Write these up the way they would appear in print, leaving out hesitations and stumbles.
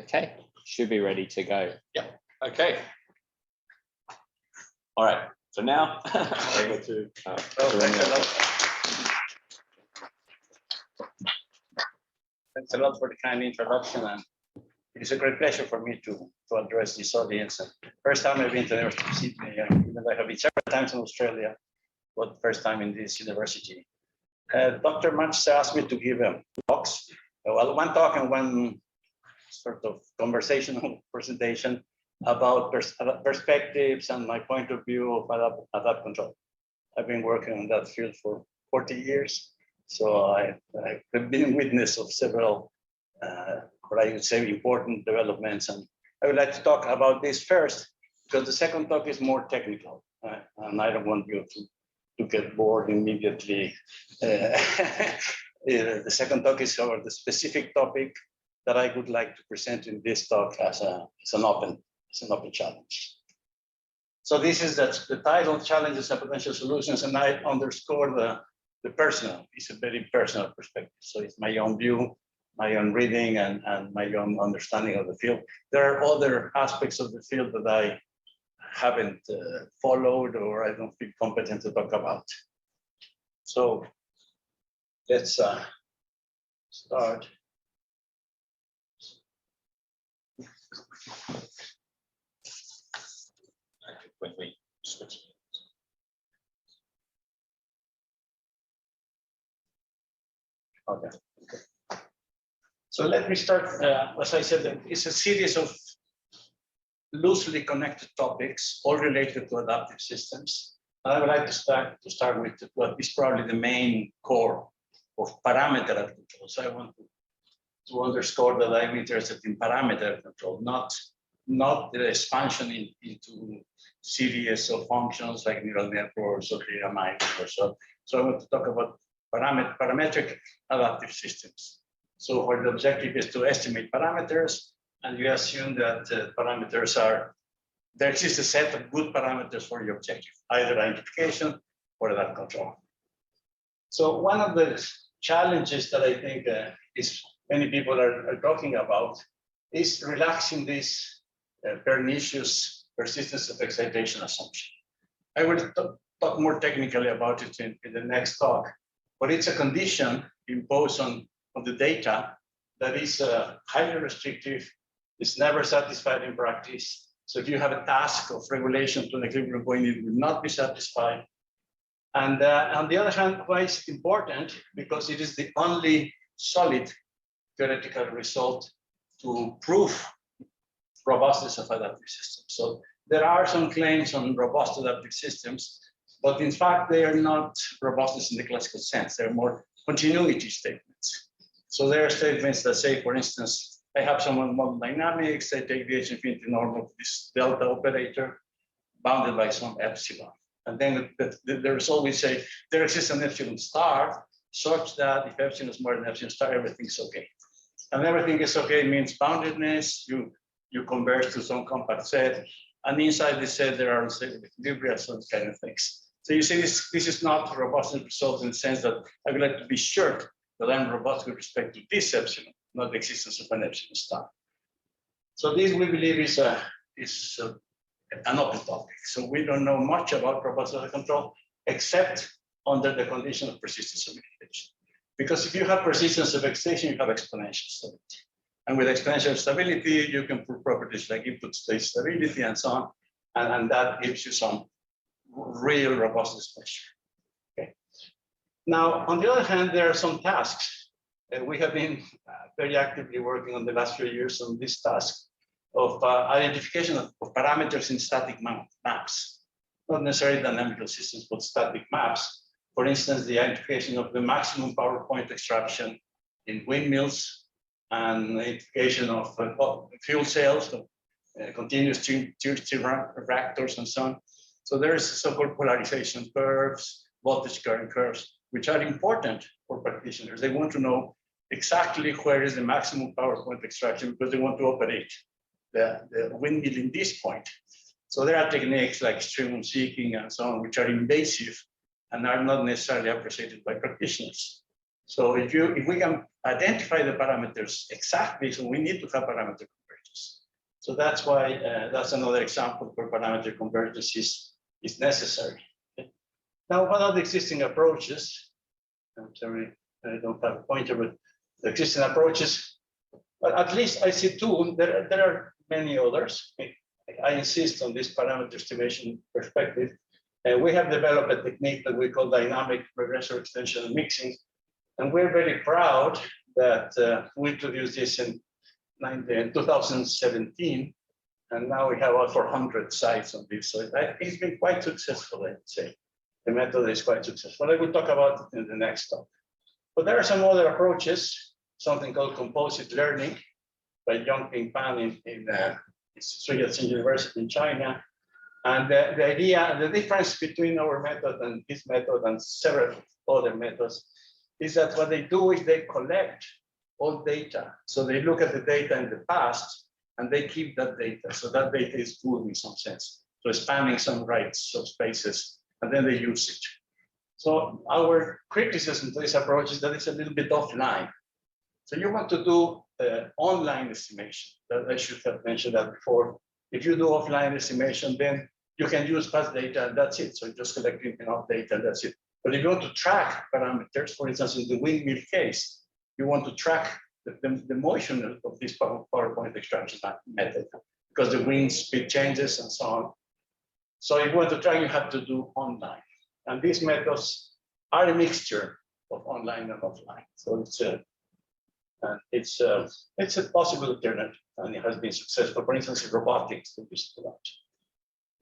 Okay, should be ready to go. Yeah. Okay. All right. So now I go to. Thanks a lot for the kind introduction, and it's a great pleasure for me to address this audience. And first time I've been to the University of Sydney, even though I have been several times in Australia, but first time in this university. Dr. Match asked me to give talks. Well, one talk and one sort of conversational presentation about perspectives and my point of view of adapt control. I've been working in that field for 40 years. So I've been witness of several, what I would say, important developments. And I would like to talk about this first, because the second talk is more technical. And I don't want you to get bored immediately. The second talk is over the specific topic that I would like to present in this talk as an open challenge. So this is the title, Challenges and Potential Solutions, and I underscore the personal. It's a very personal perspective. So it's my own view, my own reading, and my own understanding of the field. There are other aspects of the field that I haven't followed or I don't feel competent to talk about. So let's start. Quickly switch. Okay. So let me start. As I said, it's a series of loosely connected topics, all related to adaptive systems. And I would like to start with what is probably the main core of parameterized control. So I want to underscore that I'm interested in parameter control, not the expansion into series of functions like neural networks or clear mind or so. So I want to talk about parametric adaptive systems. So where the objective is to estimate parameters, and you assume that parameters there exists a set of good parameters for your objective, either identification or adapt control. So one of the challenges that I think is many people are talking about is relaxing this pernicious persistence of excitation assumption. I will talk more technically about it in the next talk, but it's a condition imposed on the data that is highly restrictive. It's never satisfied in practice. So if you have a task of regulation to an equilibrium point, it will not be satisfied. And on the other hand, why it's important? Because it is the only solid theoretical result to prove robustness of adaptive systems. So there are some claims on robust adaptive systems, but in fact, they are not robustness in the classical sense. They're more continuity statements. So there are statements that say, for instance, I have some model dynamics, I take the H infinity normal of this delta operator bounded by some epsilon. And then the result we say there exists an epsilon star such that if epsilon is more than epsilon star, everything's okay. And everything is okay means boundedness, you converge to some compact set, and inside the set there are unstable equilibria, some kind of things. So you see this is not robustness result in the sense that I would like to be sure that I'm robust with respect to this epsilon, not the existence of an epsilon star. So this we believe is an open topic. So we don't know much about robustness of control except under the condition of persistence of excitation. Because if you have persistence of excitation, you have exponential stability. And with exponential stability, you can prove properties like input state stability and so on. And that gives you some real robustness measure. Okay. Now, on the other hand, there are some tasks. We have been very actively working on the last few years on this task of identification of parameters in static maps, not necessarily dynamical systems, but static maps. For instance, the identification of the maximum power point extraction in windmills and identification of fuel cells, continuous reactors and so on. So there is so-called polarization curves, voltage current curves, which are important for practitioners. They want to know exactly where is the maximum power point extraction because they want to operate the windmill in this point. So there are techniques like stream seeking and so on, which are invasive and are not necessarily appreciated by practitioners. So if we can identify the parameters exactly, so we need to have parameter conversion. So that's why that's another example where parameter convergence is necessary. Okay. Now, what are the existing approaches? I'm sorry, I don't have a pointer, but the existing approaches, but at least I see two. There are many others. I insist on this parameter estimation perspective. We have developed a technique that we call dynamic regressor extension and mixing. And we're very proud that we introduced this in 2017. And now we have over 400 sites on this. So it's been quite successful, I would say. The method is quite successful. I will talk about it in the next talk. But there are some other approaches, something called composite learning by Yongping Pan in Sun University in China. And the idea, the difference between our method and his method and several other methods is that what they do is they collect all data. So they look at the data in the past and they keep that data. So that data is good in some sense. So spanning some rights of spaces, and then they use it. So our criticism to this approach is that it's a little bit offline. So you want to do online estimation. That I should have mentioned that before. If you do offline estimation, then you can use past data and that's it. So just collecting enough data and that's it. But if you want to track parameters, for instance, in the windmill case, you want to track the motion of this PowerPoint extraction method because the wind speed changes and so on. So if you want to track, you have to do online. And these methods are a mixture of online and offline. So it's a possible alternative, and it has been successful. For instance, in robotics, to use it a lot.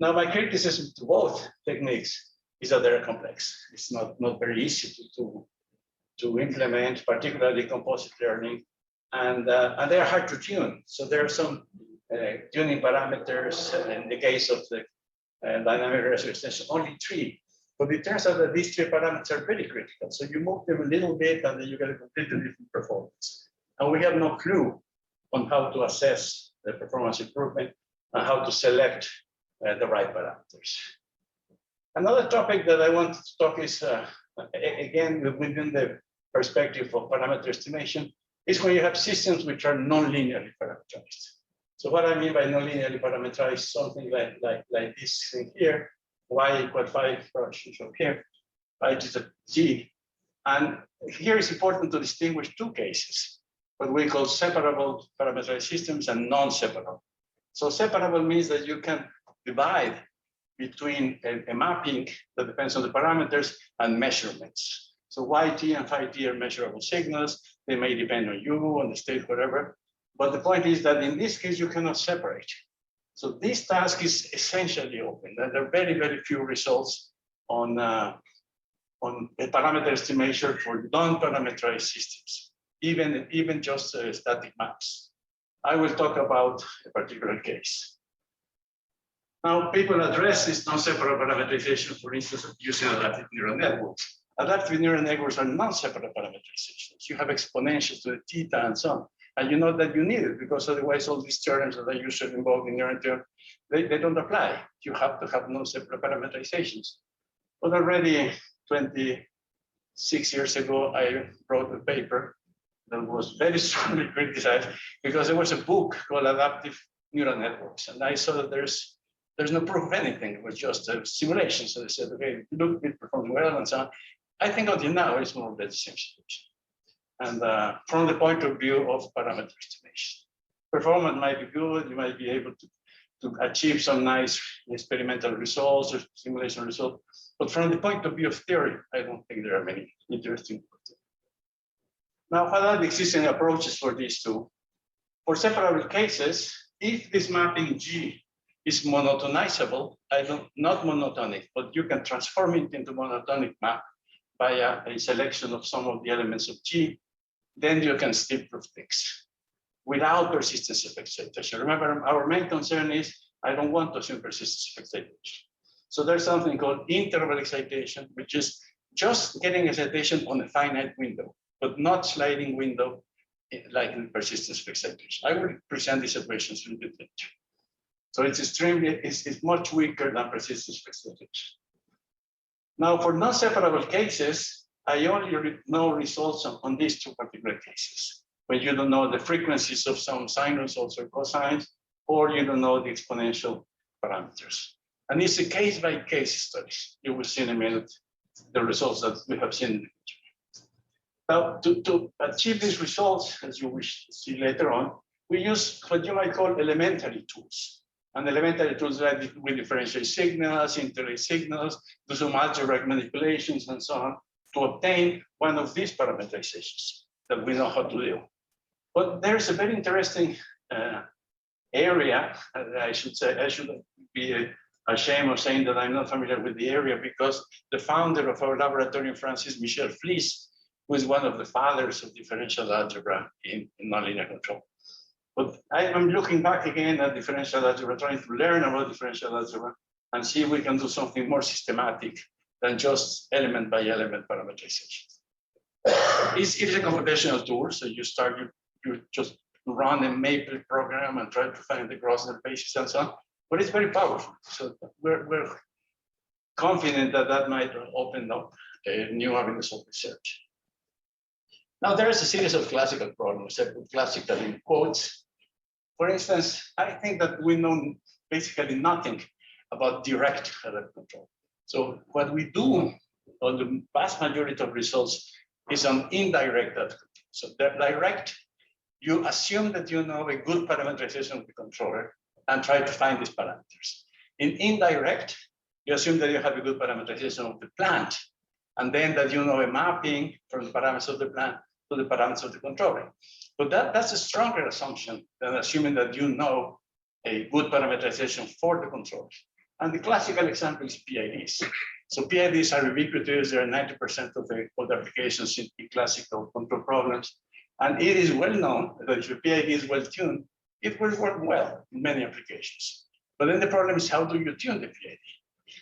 Now, my criticism to both techniques is that they're complex. It's not very easy to implement, particularly composite learning, and they are hard to tune. So there are some tuning parameters. In the case of the dynamic regressor extension, only 3. But it turns out that these 3 parameters are very critical. So you move them a little bit, and then you get a completely different performance. And we have no clue on how to assess the performance improvement and how to select the right parameters. Another topic that I want to talk is, again, within the perspective of parameter estimation, is when you have systems which are non-linearly parameterized. So what I mean by non-linearly parameterized, something like this thing here, y equal 5 fractions of here, right, is a g. And here it's important to distinguish 2 cases, what we call separable parameterized systems and non-separable. So separable means that you can divide between a mapping that depends on the parameters and measurements. So yt and phi t are measurable signals. They may depend on you, on the state, whatever. But the point is that in this case, you cannot separate. So this task is essentially open. There are very, very few results on a parameter estimation for non-parameterized systems, even just static maps. I will talk about a particular case. Now, people address this non-separable parameterization, for instance, using adaptive neural networks. Adaptive neural networks are non-separable parameterizations. You have exponentials to the theta and so on. And you know that you need it because otherwise all these terms that are usually involved in neural theory, they don't apply. You have to have non-separable parameterizations. But already 26 years ago, I wrote a paper that was very strongly criticized because there was a book called Adaptive Neural Networks. And I saw that there's no proof of anything. It was just a simulation. So they said, okay, look, it performs well and so on. I think until now, it's more or less the same situation. And from the point of view of parameter estimation, performance might be good. You might be able to achieve some nice experimental results or simulation results. But from the point of view of theory, I don't think there are many interesting things. Now, what are the existing approaches for these two? For separable cases, if this mapping G is monotonizable, not monotonic, but you can transform it into monotonic map by a selection of some of the elements of G, then you can still prove things without persistence of excitation. Remember, our main concern is I don't want to assume persistence of excitation. So there's something called interval excitation, which is just getting excitation on a finite window, but not sliding window like in persistence of excitation. I will present these equations a little bit later. So it's much weaker than persistence of excitation. Now, for non-separable cases, I only know results on these 2 particular cases. When you don't know the frequencies of some sine results or cosines, or you don't know the exponential parameters. And it's a case-by-case study. You will see in a minute the results that we have seen. Now, to achieve these results, as you will see later on, we use what you might call elementary tools. And elementary tools like we differentiate signals, integrate signals, do some algebraic manipulations and so on to obtain one of these parameterizations that we know how to do. But there's a very interesting area. I should say, I should be ashamed of saying that I'm not familiar with the area because the founder of our laboratory in France is Michel Fliess, who is one of the fathers of differential algebra in nonlinear control. But I'm looking back again at differential algebra, trying to learn about differential algebra and see if we can do something more systematic than just element by element parameterization. It's a computational tool, so you just run a Maple program and try to find the Grosvenor basis and so on, but it's very powerful. So we're confident that that might open up new avenues of research. Now there is a series of classical problems, I put classical in quotes. For instance, I think that we know basically nothing about direct error control. So what we do on the vast majority of results is on indirect error control. So direct, you assume that you know a good parameterization of the controller and try to find these parameters. In indirect, you assume that you have a good parameterization of the plant, and then that you know a mapping from the parameters of the plant to the parameters of the controller. But that's a stronger assumption than assuming that you know a good parameterization for the controller. And the classical example is PIDs. So PIDs are ubiquitous. They're 90% of the applications in classical control problems. And it is well known that if your PID is well tuned, it will work well in many applications. But then the problem is, how do you tune the PID?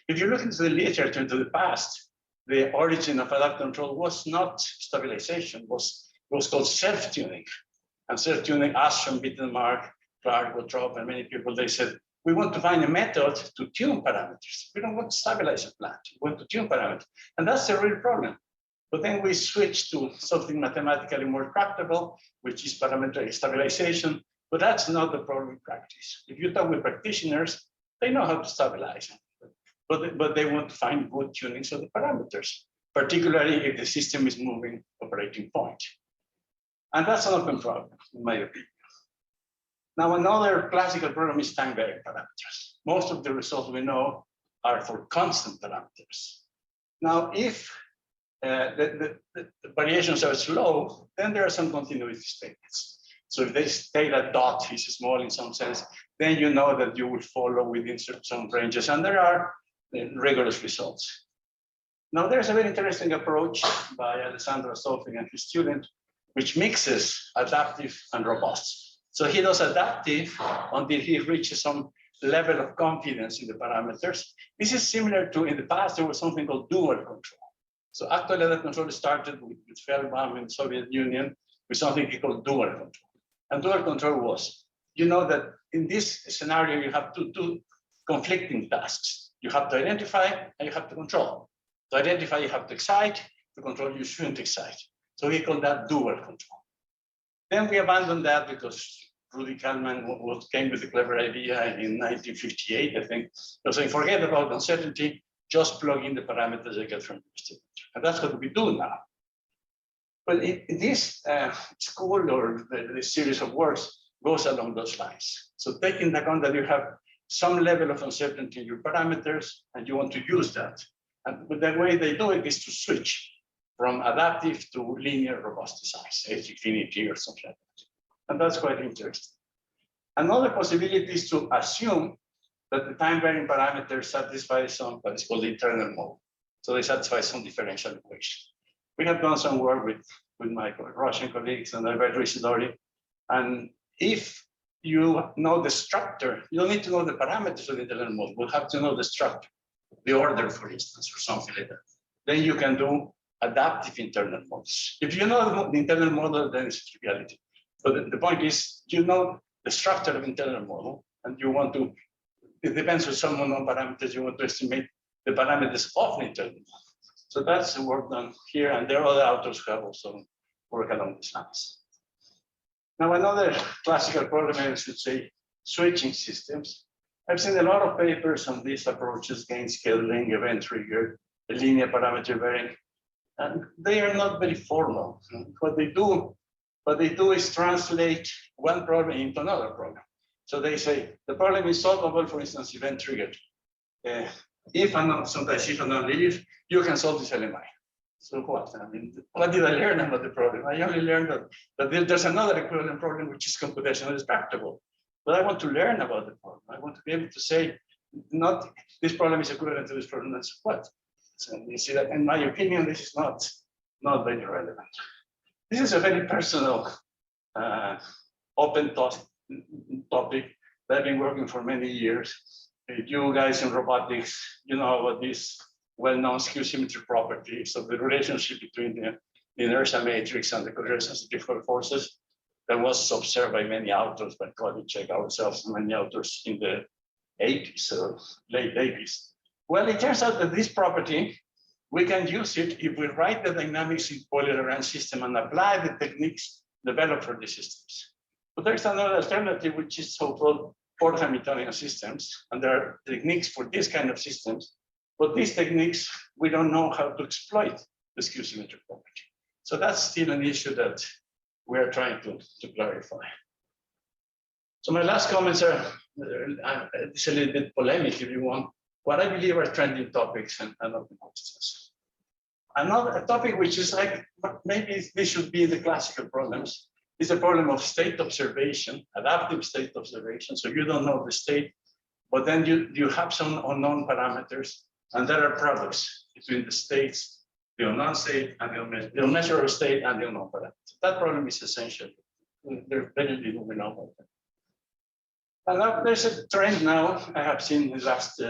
If you look into the literature, into the past, the origin of adaptive control was not stabilization, was called self-tuning. And self-tuning, Ashram, Bittenmark, Clark, Wothrop, and many people, they said, we want to find a method to tune parameters. We don't want to stabilize a plant, we want to tune parameters. And that's the real problem. But then we switch to something mathematically more tractable, which is parametric stabilization. But that's not the problem in practice. If you talk with practitioners, they know how to stabilize, but they want to find good tunings of the parameters, particularly if the system is moving operating point. And that's an open problem, in my opinion. Now, another classical problem is time-varying parameters. Most of the results we know are for constant parameters. Now, if the variations are slow, then there are some continuity statements. So if they state that dot is small in some sense, then you know that you will follow within some ranges, and there are rigorous results. Now, there's a very interesting approach by Alessandro Astolfi and his student, which mixes adaptive and robust. So he does adaptive until he reaches some level of confidence in the parameters. This is similar to, in the past, there was something called dual control. So actually, that control started with Feldbaum in the Soviet Union with something he called dual control. And dual control was, you know that in this scenario, you have two conflicting tasks. You have to identify and you have to control. To identify, you have to excite. To control, you shouldn't excite. So he called that dual control. Then we abandoned that because Rudy Kalman came with a clever idea in 1958, I think. So saying, forget about uncertainty, just plug in the parameters you get from the estimator. And that's what we do now. But this school or the series of works goes along those lines. So taking into account that you have some level of uncertainty in your parameters and you want to use that. And the way they do it is to switch from adaptive to linear robust designs, H-infinity or something like that. And that's quite interesting. Another possibility is to assume that the time-varying parameters satisfy some what is called the internal mode. So they satisfy some differential equation. We have done some work with my Russian colleagues and Albert Risidori. And if you know the structure, you don't need to know the parameters of the internal mode. We'll have to know the structure, the order, for instance, or something like that. Then you can do adaptive internal modes. If you know the internal model, then it's triviality. But the point is, you know the structure of internal model, and you want to, it depends on some unknown parameters, you want to estimate the parameters of the internal model. So that's the work done here, and there are other authors who have also worked along these lines. Now, another classical problem, I should say, switching systems. I've seen a lot of papers on these approaches, gain scaling, event trigger, linear parameter varying, and they are not very formal. What they do is translate one problem into another problem. So they say the problem is solvable, for instance, event triggered. If and not, sometimes if and not if, you can solve this LMI. So what? I mean, what did I learn about the problem? I only learned that there's another equivalent problem which is computationally extractable. But I want to learn about the problem. I want to be able to say, not this problem is equivalent to this problem. That's what. So you see that, in my opinion, this is not very relevant. This is a very personal, open topic that I've been working for many years. You guys in robotics, you know about this well-known skew symmetry properties of the relationship between the inertia matrix and the coherence-sensitive forces that was observed by many authors, by Kolicek, ourselves, and many authors in the 80s or late 80s. Well, it turns out that this property, we can use it if we write the dynamics in Euler-Lagrange system and apply the techniques developed for the systems. But there's another alternative, which is so-called Hamiltonian systems, and there are techniques for this kind of systems. But these techniques, we don't know how to exploit the skew symmetry property. So that's still an issue that we're trying to clarify. So my last comments are, it's a little bit polemic if you want, what I believe are trending topics and other questions. Another topic which is like, maybe this should be the classical problems, is a problem of state observation, adaptive state observation. So you don't know the state, but then you have some unknown parameters, and there are products between the states, the unknown state and the unmeasurable state and the unknown parameter. That problem is essential. There's very little we know about that. And now there's a trend now I have seen in the last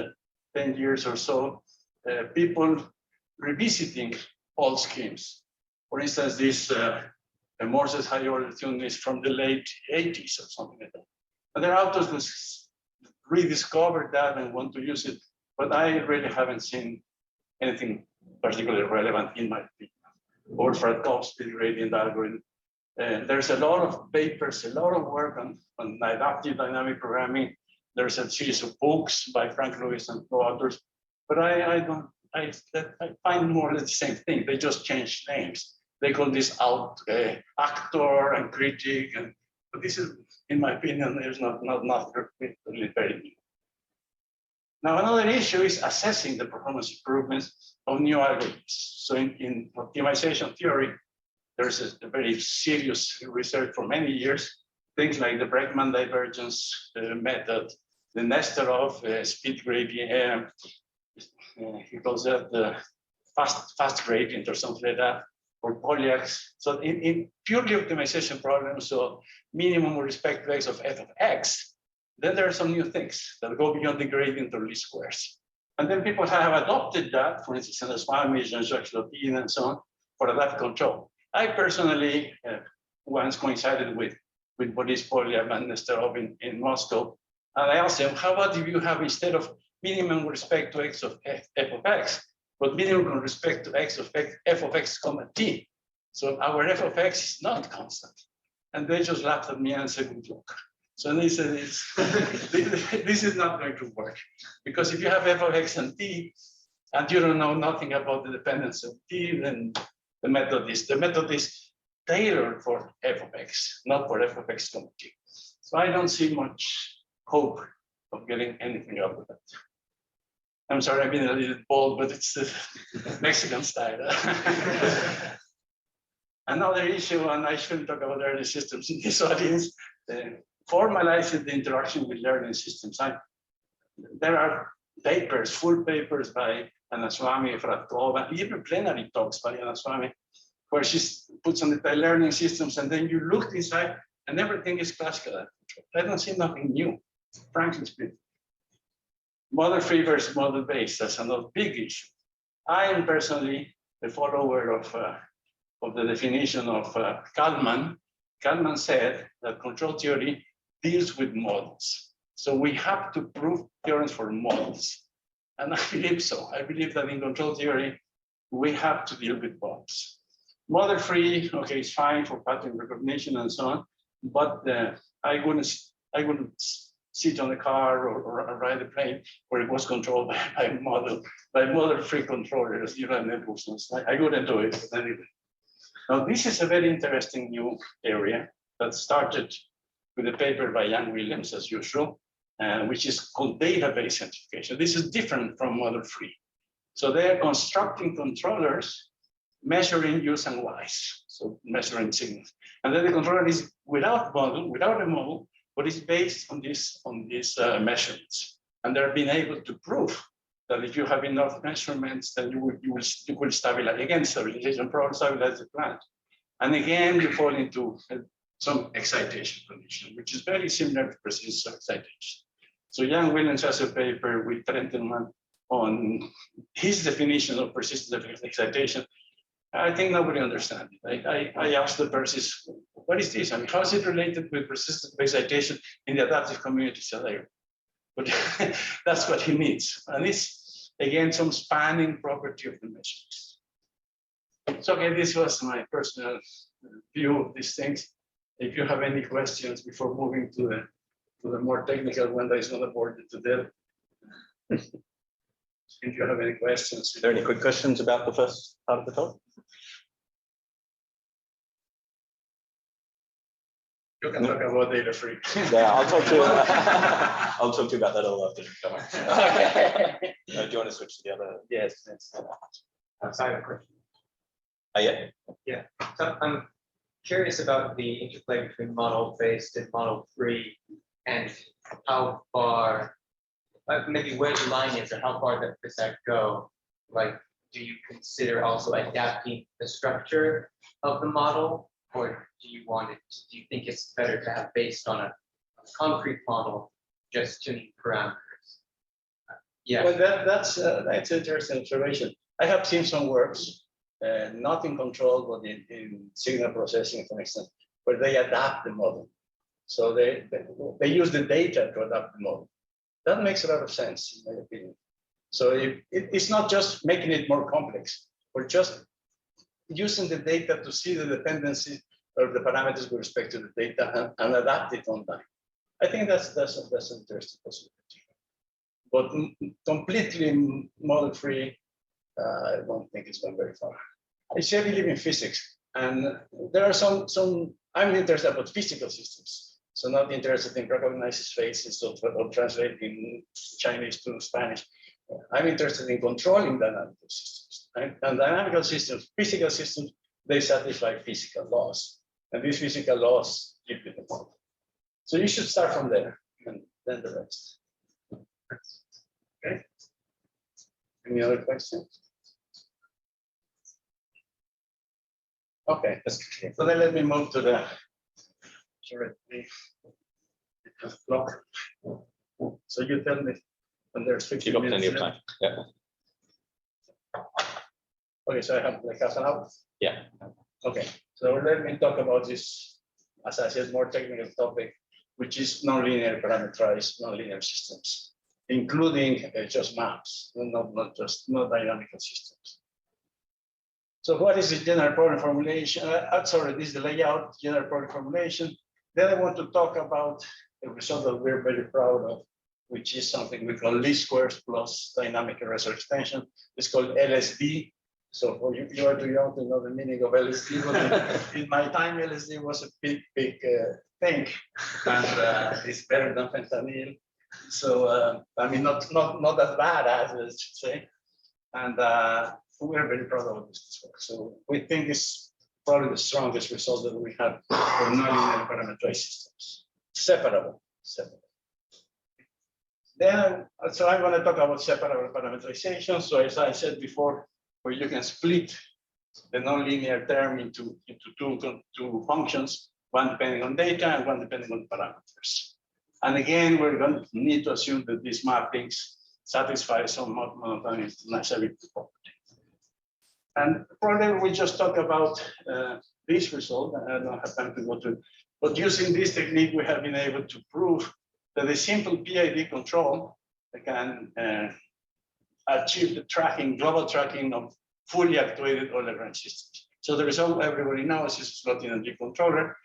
10 years or so, people revisiting old schemes. For instance, this Morse's high order tune is from the late 80s or something like that. And there are authors who rediscovered that and want to use it, but I really haven't seen anything particularly relevant in my opinion. Or Fradkovsky gradient algorithm. There's a lot of papers, a lot of work on adaptive dynamic programming. There's a series of books by Frank Lewis and co-authors, but I find more or less the same thing. They just change names. They call this out actor and critic, but this is, in my opinion, is not really very new. Now, another issue is assessing the performance improvements of new algorithms. So in optimization theory, there's a very serious research for many years, things like the Bregman divergence method, the Nesterov speed gradient, he calls that the fast gradient or something like that, or Polyaks. So in purely optimization problems, so minimum with respect to x of f of x, then there are some new things that go beyond the gradient or least squares. And then people have adopted that, for instance, in the Swami, Jean-Jacques Lopin, and so on, for adaptive control. I personally once coincided with Boris Polyak and Nesterov in Moscow. And I asked them, how about if you have, instead of minimum with respect to x of f of x, but minimum with respect to x of f of x comma t. So our f of x is not constant. And they just laughed at me and said, good luck. So they said, this is not going to work. Because if you have f of x and t, and you don't know nothing about the dependence of t, then the method is tailored for f of x, not for f of x comma t. So I don't see much hope of getting anything out of that. I'm sorry, I've been a little bold, but it's the Mexican style. Another issue, and I shouldn't talk about learning systems in this audience, formalizing the interaction with learning systems. There are papers, full papers by Anaswamy, Fradkova, even plenary talks by Anaswamy, where she puts on the learning systems, and then you look inside, and everything is classical. I don't see nothing new, frankly speaking. Model-free versus model-based, that's another big issue. I am personally a follower of the definition of Kalman. Kalman said that control theory deals with models. So we have to prove theorems for models. And I believe so. I believe that in control theory, we have to deal with models. Model-free, okay, it's fine for pattern recognition and so on, but I wouldn't sit on a car or ride a plane where it was controlled by model-free controllers, neural networks. I wouldn't do it, but anyway. Now, this is a very interesting new area that started with a paper by Young Williams, as usual, which is called database identification. This is different from model-free. So they're constructing controllers measuring U's and Y's, so measuring signals. And then the controller is without a model, but it's based on these measurements. And they're being able to prove that if you have enough measurements, then you will stabilize, again, stabilization problem, stabilize the plant. And again, you fall into some excitation condition, which is very similar to persistent excitation. So Young Williams has a paper with Trentelman on his definition of persistent excitation. I think nobody understands it. I asked the Persis, what is this? I mean, how is it related with persistent excitation in the adaptive community layer? But that's what he means. And it's, again, some spanning property of the measurements. So again, this was my personal view of these things. If you have any questions before moving to the more technical one that is not bored to death. If you have any questions. Are there any quick questions about the first part of the talk? You can talk about data free. Yeah, I'll talk to you. I'll talk to you about that all afternoon. Okay. Do you want to switch to the other? Yes. I have a question. Yeah. Yeah. So I'm curious about the interplay between model-based and model-free, and how far, maybe where the line is, or how far does that go? Like, do you consider also adapting the structure of the model, or do you think it's better to have based on a concrete model, just tuning parameters? Yeah. Well, that's an interesting observation. I have seen some works, not in control, but in signal processing, for instance, where they adapt the model. So they use the data to adapt the model. That makes a lot of sense, in my opinion. So it's not just making it more complex, but just using the data to see the dependency of the parameters with respect to the data and adapt it on time. I think that's an interesting possibility. But completely model-free, I don't think it's gone very far. I say I believe in physics, and there are some I'm interested about physical systems. So not interested in recognizing faces or translating Chinese to Spanish. I'm interested in controlling dynamical systems. Right? And dynamical systems, physical systems, they satisfy physical laws. And these physical laws give you the model. So you should start from there, and then the rest. Okay. Any other questions? Okay, so then let me move to the clock. So you tell me when there's 50 You've got minutes plenty of left. time. Yeah. Okay, so I have like half an hour. Yeah. Okay, so let me talk about this, as I said, more technical topic, which is nonlinear parameterized nonlinear systems, including just maps, not dynamical systems. So what is the general problem formulation? Sorry, this is the layout, general problem formulation. Then I want to talk about a result that we're very proud of, which is something we call least squares plus dynamic erasure extension. It's called LSD. So for you are too young to know the meaning of LSD, but in my time, LSD was a big thing, and it's better than fentanyl. So I mean, not as bad as I should say, and we're very proud of this work. So we think it's probably the strongest result that we have for nonlinear parameterized systems, separable. Then, so I'm going to talk about separable parameterization. So as I said before, where you can split the nonlinear term into two functions, one depending on data and one depending on parameters. And again, we're going to need to assume that these mappings satisfy some monotonizability property. And probably we just talk about this result. I don't have time to go to, but using this technique, we have been able to prove that a simple PID control can achieve the tracking, global tracking of fully actuated all-around systems. So the result everybody knows is a slot-in and controller,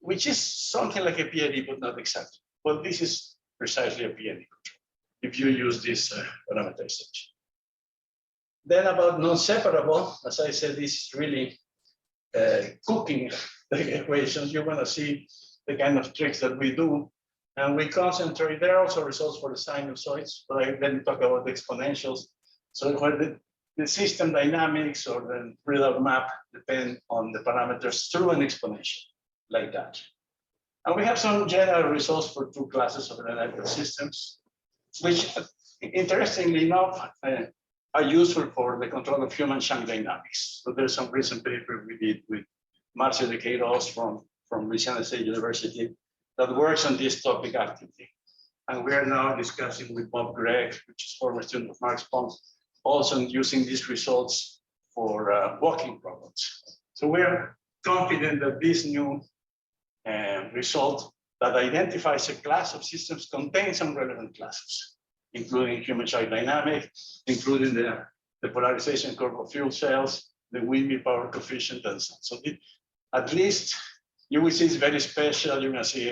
which is something like a PID, but not exactly. But this is precisely a PNE control if you use this parameterization. Then about non-separable, as I said, this is really cooking the equations. You're going to see the kind of tricks that we do. And we concentrate, there are also results for the sinusoids, but I then talk about the exponentials. So where the system dynamics or the readout map depend on the parameters through an exponential, like that. And we have some general results for two classes of analytical systems, which, interestingly enough, are useful for the control of human shank dynamics. So there's some recent paper we did with Marcio de Queiroz from Louisiana State University that works on this topic actively. And we are now discussing with Bob Gregg, which is former student of Marx Pons, also using these results for walking problems. So we're confident that this new result that identifies a class of systems contains some relevant classes, including human shank dynamic, including the polarization curve of fuel cells, the windmill power coefficient, and so on. So at least you will see it's very special. You're going to see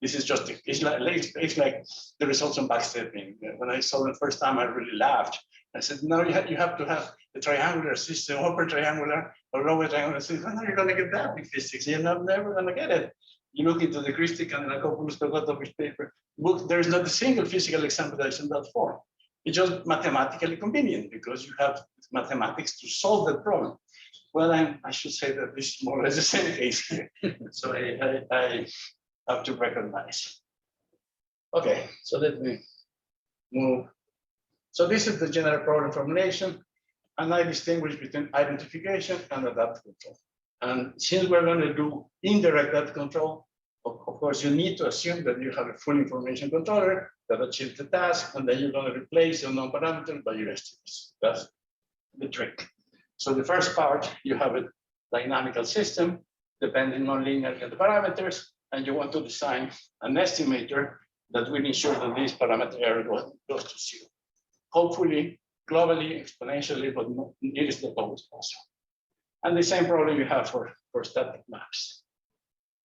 this is just, it's like the results on backstepping. When I saw the first time, I really laughed. I said, no, you have to have a triangular system, upper triangular or lower triangular system. When are you going to get that in physics? You're never going to get it. You look into the Christic and Lakopoulos Togotovich paper book, there's not a single physical example that is in that form. It's just mathematically convenient because you have mathematics to solve the problem. Well, I should say that this is more or less the same case here. So I have to recognize. Okay, so let me move. So this is the general problem formulation, and I distinguish between identification and adaptive control. And since we're going to do indirect adaptive control, of course, you need to assume that you have a full information controller that achieves the task, and then you're going to replace your known parameters by your estimates. That's the trick. So the first part, you have a dynamical system depending on linearly on the parameters, and you want to design an estimator that will ensure that this parameter error goes to zero. Hopefully, globally, exponentially, but it is not always possible. And the same problem you have for static maps.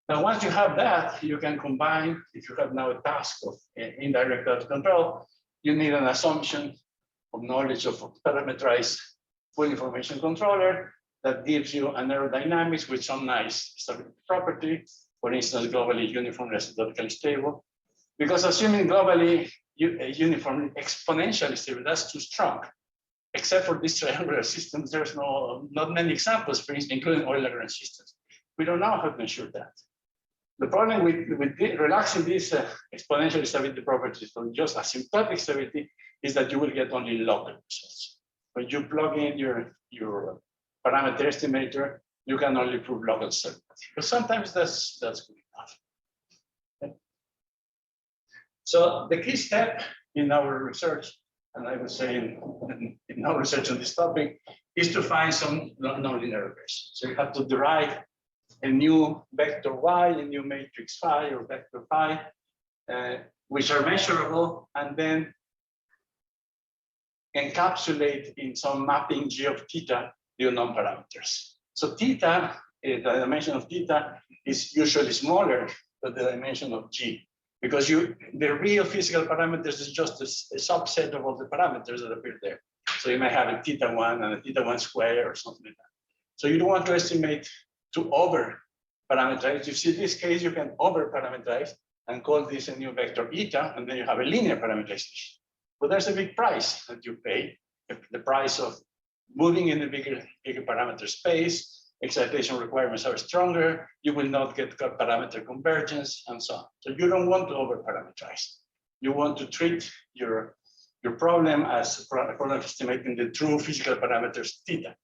Now, once you have that, you can combine, if you have now a task of indirect adaptive control, you need an assumption of knowledge of parameterized full information controller that gives you an aerodynamics with some nice stability property, for instance, globally uniform asymptotically stable. Because assuming globally uniform exponentially stable, that's too strong. Except for these triangular systems, there's not many examples, for instance, including Euler-Lagrange systems. We don't know how to ensure that. The problem with relaxing these exponential stability properties from just asymptotic stability is that you will get only local results. When you plug in your parameter estimator, you can only prove local stability. But sometimes that's good enough. Okay. So the key step in our research, and I would say in our research on this topic, is to find some nonlinear regression. So you have to derive a new vector y, a new matrix phi or vector phi, which are measurable, and then encapsulate in some mapping g of theta the unknown parameters. So theta, the dimension of theta is usually smaller than the dimension of g, because the real physical parameters is just a subset of all the parameters that appear there. So you may have a theta1 and a theta1 square or something like that. So you don't want to estimate to over parameterize. You see this case, you can over parameterize and call this a new vector eta, and then you have a linear parameterization. But there's a big price that you pay, the price of moving in a bigger parameter space. Excitation requirements are stronger. You will not get parameter convergence and so on. So you don't want to over parameterize. You want to treat your problem as a problem of estimating the true physical parameters theta.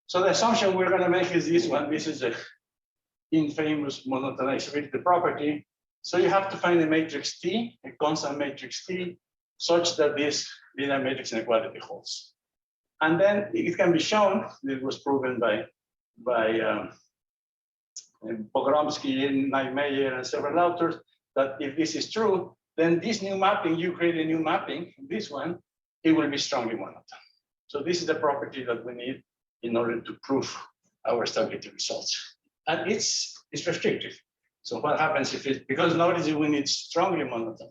So the assumption we're going to make is this one. This is the infamous monotonizability property. So you have to find a matrix T, a constant matrix T, such that this linear matrix inequality holds. And then it can be shown, it was proven by Pogromsky, Niemeyer, and several authors, that if this is true, then this new mapping, you create a new mapping, this one, it will be strongly monotone. So this is the property that we need in order to prove our stability results. And it's restrictive. So what happens if it, because nowadays we need strongly monotone.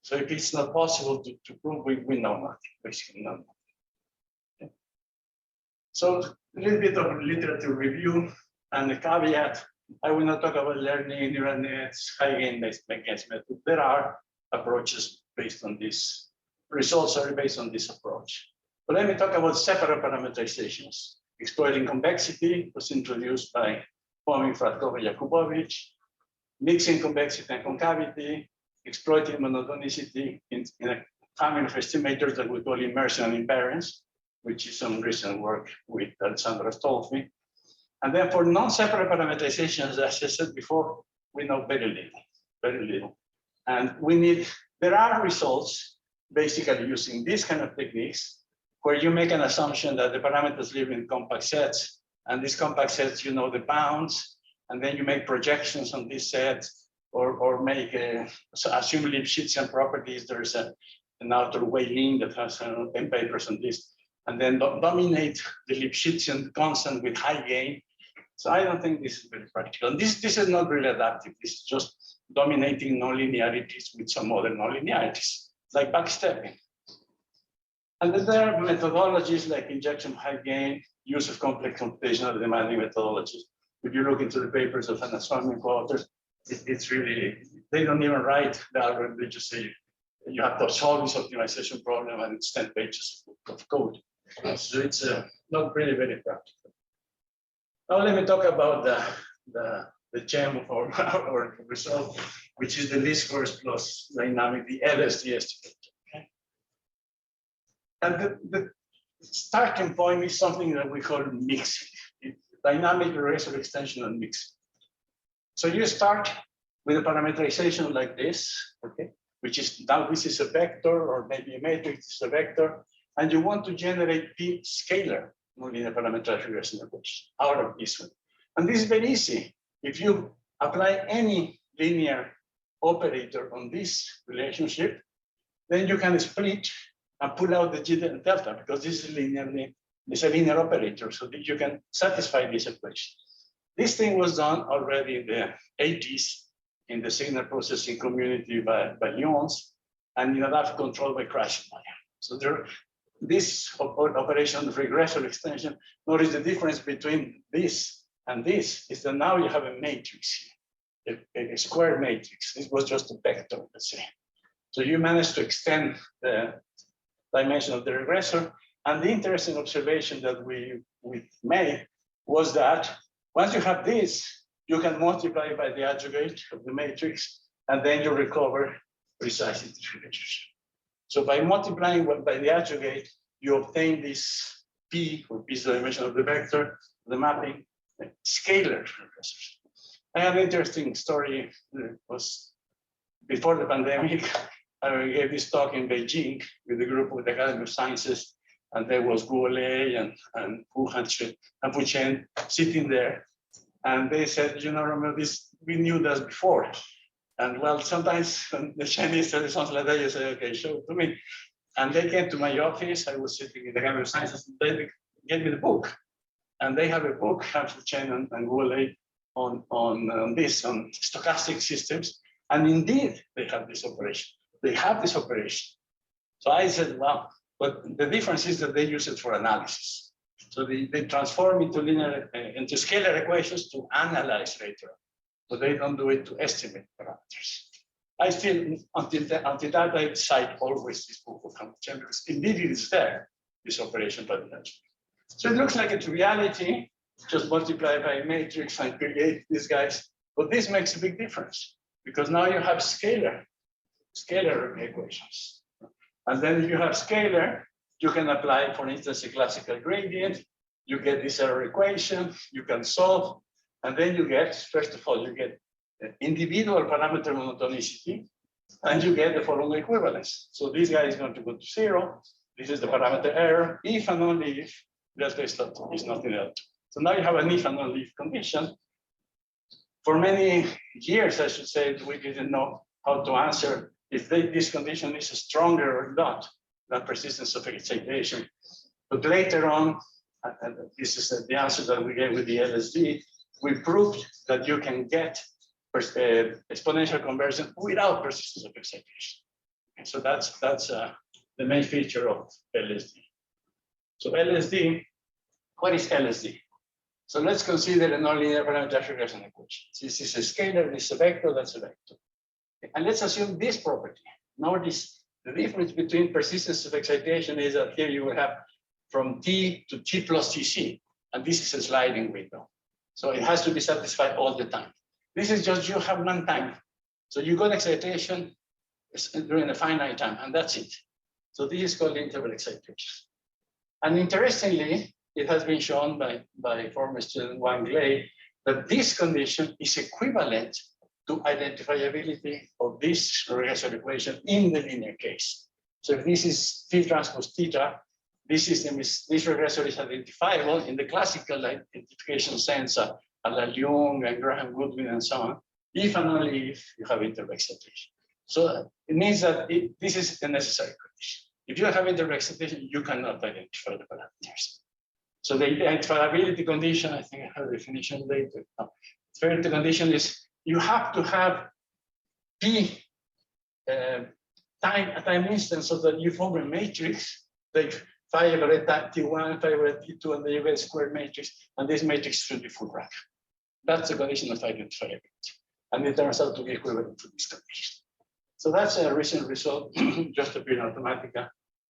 So if it's not possible to prove, we know nothing, basically know nothing. Okay. So a little bit of literature review and a caveat. I will not talk about learning, neural nets, high gain based method. There are approaches based on this, results are based on this approach. But let me talk about separate parameterizations. Exploiting convexity was introduced by Fomin, Fratkov, and Jakubowicz. Mixing convexity and concavity, exploiting monotonicity in a family of estimators that we call immersion and invariance, which is some recent work with Alexandra Stolfi. And then for non-separable parameterizations, as I said before, we know very little. And there are results basically using these kind of techniques where you make an assumption that the parameters live in compact sets, and these compact sets, you know the bounds, and then you make projections on these sets, or make assume Lipschitzian properties. There's an outer Wei-Lin that has 10 papers on this, and then dominate the Lipschitzian constant with high gain. So I don't think this is very practical. And this is not really adaptive. This is just dominating nonlinearities with some other nonlinearities, like backstepping. And then there are methodologies like injection high gain, use of complex computational demanding methodologies. If you look into the papers of Anaswamy co-authors, it's really, they don't even write the algorithm. They just say you have to solve this optimization problem, and it's 10 pages of code. So it's not really very practical. Now let me talk about the gem of our result, which is the least squares plus dynamic, the LSD estimator. Okay? And the starting point is something that we call mixing. Dynamic regressive extension and mixing. So you start with a parameterization like this, okay, which is now this is a vector, or maybe a matrix is a vector, and you want to generate P scalar nonlinear parameterized regression equation out of this one. And this is very easy. If you apply any linear operator on this relationship, then you can split and pull out the G delta, because this is it's a linear operator, so that you can satisfy this equation. This thing was done already in the 80s in the signal processing community by Lyons, and in adaptive control by Krashenmeyer. So this operation of regressive extension, notice the difference between this and this is that now you have a matrix here, a square matrix. This was just a vector, let's say. So you managed to extend the dimension of the regressor. And the interesting observation that we made was that once you have this, you can multiply by the adjugate of the matrix, and then you recover precisely this relationship. So by multiplying by the adjugate, you obtain this P, or P is the dimension of the vector, the mapping, scalar regressors. I have an interesting story. It was before the pandemic. I gave this talk in Beijing with a group with the Academy of Sciences, and there was Guolei and Fu Chen sitting there. And they said, you know, Romeo, we knew this before. And well, sometimes when the Chinese tell you something like that, you say, okay, show it to me. And they came to my office. I was sitting in the Academy of Sciences, and they gave me the book. And they have a book, Fu Chen and Guolei, on stochastic systems. And indeed, they have this operation. They have this operation. So I said, well, but the difference is that they use it for analysis. So they transform into into scalar equations to analyze later, but they don't do it to estimate parameters. I still, until that, I cite always this book of Fu Chen, because indeed it is there, this operation by the algebra. So it looks like a triviality, just multiply by a matrix and create these guys, but this makes a big difference, because now you have scalar equations. And then if you have scalar, you can apply, for instance, a classical gradient, you get this error equation, you can solve, and then you get, first of all, you get individual parameter monotonicity, and you get the following equivalence. So this guy is going to go to 0. This is the parameter error, if and only if delta is not in L2. So now you have an if and only if condition. For many years, I should say, we didn't know how to answer if this condition is stronger or not than persistence of excitation. But later on, and this is the answer that we gave with the LSD, we proved that you can get exponential convergent without persistence of excitation. Okay, so that's the main feature of LSD. So LSD, what is LSD? So let's consider a nonlinear parameterized regression equation. This is a scalar, this is a vector, that's a vector. And let's assume this property. Notice the difference between persistence of excitation is that here you will have from T to T plus TC, and this is a sliding window. So it has to be satisfied all the time. This is just you have one time. So you got excitation during a finite time, and that's it. So this is called interval excitation. And interestingly, it has been shown by former student Wang Lei that this condition is equivalent to identifiability of this regression equation in the linear case. So if this is T transpose theta, this regressor is identifiable in the classical identification sense of Jung and Graham Goodwin and so on, if and only if you have interval excitation. So it means that this is a necessary condition. If you have interval excitation, you cannot identify the parameters. So the identifiability condition, I think I have a definition later. No. The condition is you have to have P time instance so that you form a matrix, like phi over at T1, phi over at T2, and then you get a square matrix, and this matrix should be full rank. That's the condition of identifiability. And it turns out to be equivalent to this condition. So that's a recent result, just appeared in Automatica,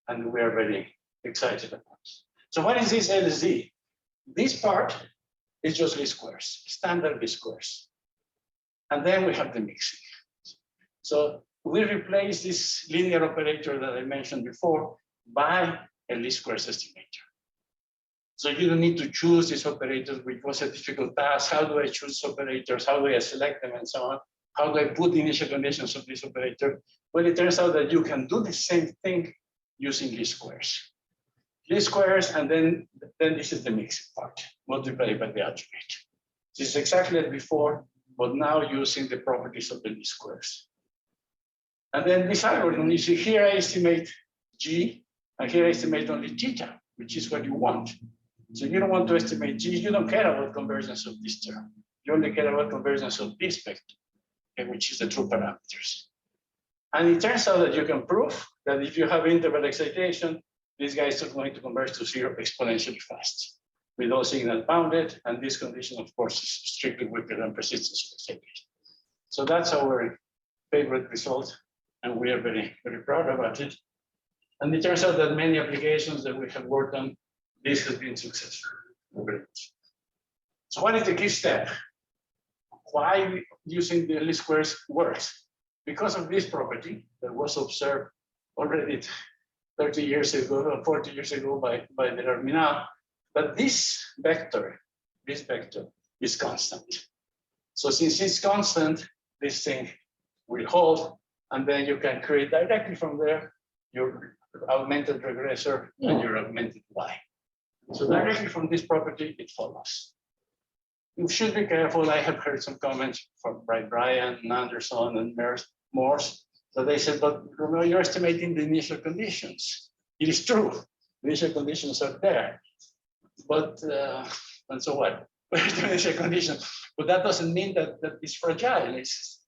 and we are very excited about it. So what is this LSD? This part is just least squares, standard least squares. And then we have the mixing. So we replace this linear operator that I mentioned before by a least squares estimator. So you don't need to choose these operators, which was a difficult task. How do I choose operators? How do I select them and so on? How do I put the initial conditions of this operator? Well, it turns out that you can do the same thing using least squares. Least squares, and then this is the mixing part, multiplied by the algebraic. This is exactly as before, but now using the properties of the least squares. And then this algorithm, you see here I estimate G, and here I estimate only theta, which is what you want. So you don't want to estimate G, you don't care about convergence of this term. You only care about convergence of this vector, okay, which is the true parameters. And it turns out that you can prove that if you have interval excitation, these guys are going to converge to zero exponentially fast with all signal bounded. And this condition, of course, is strictly weaker than persistence of excitation. So that's our favorite result. And we are very, very proud about it. And it turns out that many applications that we have worked on, this has been successful. So what is the key step? Why using the least squares works? Because of this property that was observed already 30 years ago or 40 years ago by the Terminal, but this vector is constant. So since it's constant, this thing will hold, and then you can create directly from there your augmented regressor and your augmented Y. So directly from this property, it follows. You should be careful. I have heard some comments from Brian, Anderson, and Morse. So they said, but Romeo, you're estimating the initial conditions. It is true, the initial conditions are there. But, and so what? Where's the initial condition? But that doesn't mean that it's fragile. It's,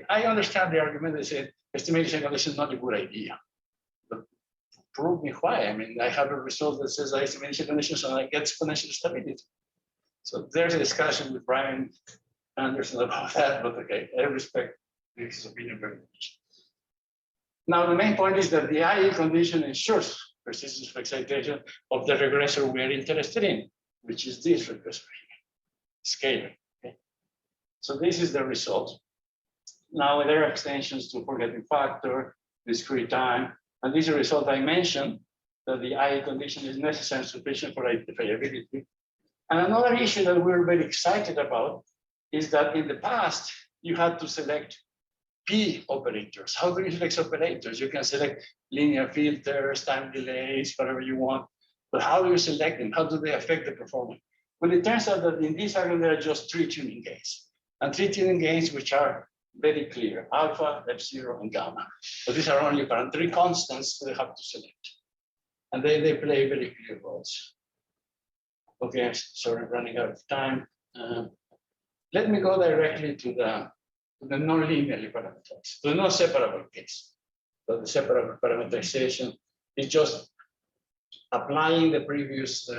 I understand the argument. They say estimation condition is not a good idea. But prove me why. I mean, I have a result that says I estimation conditions and I get exponential stability. So there's a discussion with Brian Anderson about that, but okay, I respect his opinion very much. Now, the main point is that the IE condition ensures persistence of excitation of the regressor we are interested in, which is this regressor here, scalar. Okay? So this is the result. Now, there are extensions to forgetting factor, discrete time, and this is a result I mentioned, that the IE condition is necessary and sufficient for identifiability. And another issue that we're very excited about is that in the past, you had to select P operators. How do you select operators? You can select linear filters, time delays, whatever you want, but how do you select them? How do they affect the performance? Well, it turns out that in this algorithm, there are just 3 tuning gains, and 3 tuning gains which are very clear, alpha, epsilon, and gamma. But these are only 3 constants that they have to select. And they play very clear roles. Okay, sorry, running out of time. let me go directly to the non-linearly parameterized, the non-separable case. So the separable parameterization is just applying the previous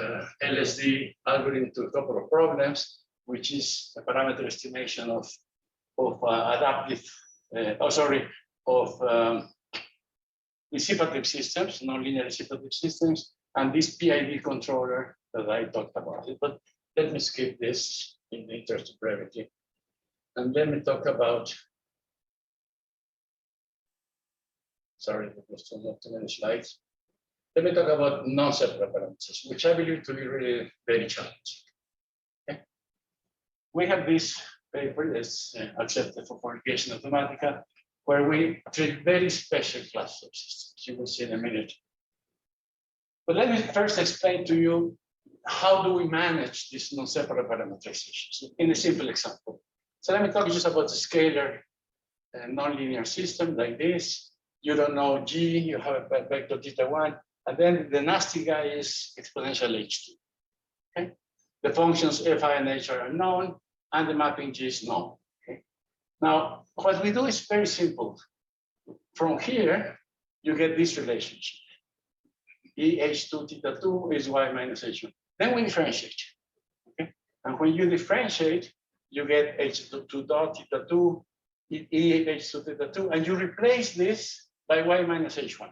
LSD algorithm to a couple of problems, which is a parameter estimation of adaptive, dissipative systems, nonlinear dissipative systems, and this PID controller that I talked about. But let me skip this in the interest of brevity. And let me talk about, sorry, there's too many slides. Let me talk about non-separable parameters, which I believe to be really very challenging. Okay. We have this paper that's accepted for publication Automatica, where we treat very special classes of systems. You will see in a minute. But let me first explain to you how do we manage this non-separable parameterizations in a simple example. So let me talk just about the scalar nonlinear system like this. You don't know G, you have a vector θ1, and then the nasty guy is exponential H2. Okay? The functions Fi and H are unknown, and the mapping G is known. Okay? Now, what we do is very simple. From here, you get this relationship. E H2 θ2 is Y minus H1. Then we differentiate. Okay? And when you differentiate, you get H2 dot θ2, E H2 θ2, and you replace this by Y minus H1.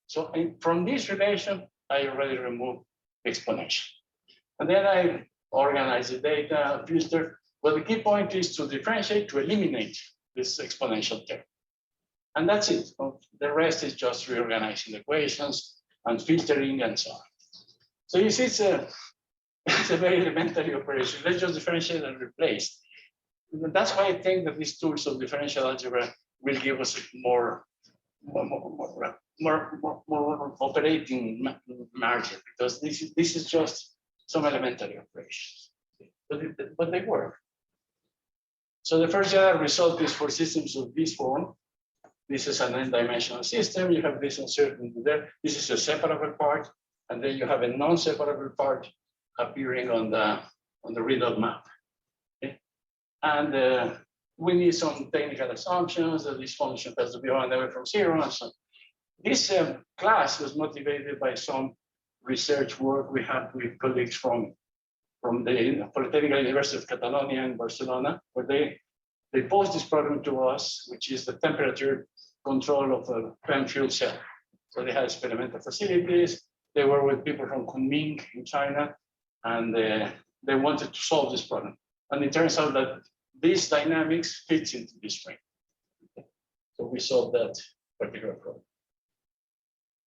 So from this relation, I already remove exponential. And then I organize the data, filter. But the key point is to differentiate, to eliminate this exponential term. And that's it. The rest is just reorganizing the equations and filtering and so on. So you see, it's a very elementary operation. Let's just differentiate and replace. That's why I think that these tools of differential algebra will give us more operating margin, because this is just some elementary operations, but they work. So the first general result is for systems of this form. This is an n-dimensional system. You have this uncertainty there. This is a separable part, and then you have a non-separable part appearing on the readout map. Okay? And we need some technical assumptions that this function has to be on away from 0 and so on. This class was motivated by some research work we have with colleagues from the Polytechnic University of Catalonia in Barcelona, where they posed this problem to us, which is the temperature control of a PEM fuel cell. So they had experimental facilities. They were with people from Kunming in China, and they wanted to solve this problem. And it turns out that this dynamics fits into this frame. So we solved that particular problem.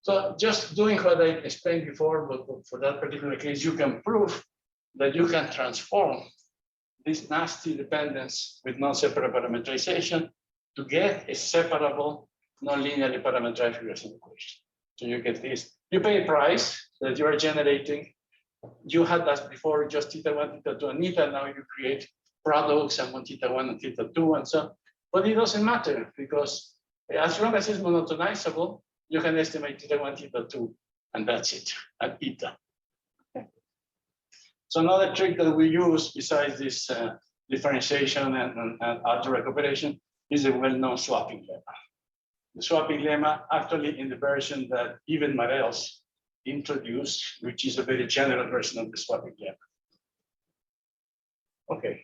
So just doing what I explained before, but for that particular case, you can prove that you can transform this nasty dependence with non-separable parameterization to get a separable non-linearly parameterized regression equation. So you get this. You pay a price that you are generating. You had that before, just θ1, θ2, and eta. Now you create products and θ1 and θ2 and so on. But it doesn't matter, because as long as it's monotonizable, you can estimate θ1, θ2, and that's it at eta. Okay. So another trick that we use besides this differentiation and algebraic operation is a well-known swapping lemma. The swapping lemma, actually in the version that even Marels introduced, which is a very general version of the swapping lemma. Okay.